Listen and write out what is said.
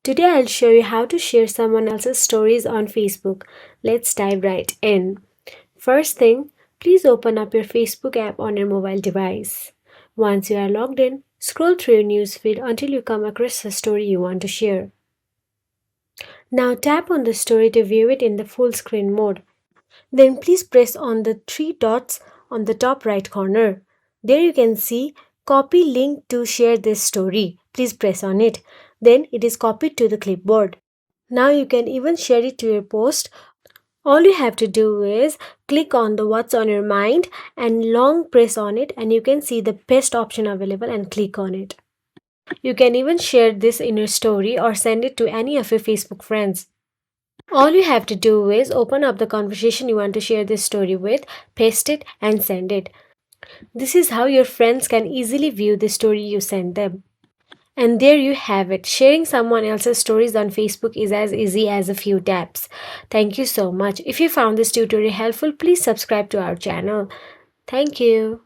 Today I'll show you how to share someone else's stories on Facebook. Let's dive right in. First thing, please open up your Facebook app on your mobile device. Once you are logged in, scroll through your newsfeed until you come across a story you want to share. Now tap on the story to view it in the full screen mode. Then please press on the three dots on the top right corner. There you can see copy link to share this story. Please press on it. Then it is copied to the clipboard. Now you can even share it to your post. All you have to do is click on the what's on your mind and long press on it and you can see the best option available and click on it. You can even share this in your story or send it to any of your Facebook friends. All you have to do is open up the conversation you want to share this story with, paste it, and send it. This is how your friends can easily view the story you send them. And there you have it. Sharing someone else's stories on Facebook is as easy as a few taps. Thank you so much. If you found this tutorial helpful, please subscribe to our channel. Thank you.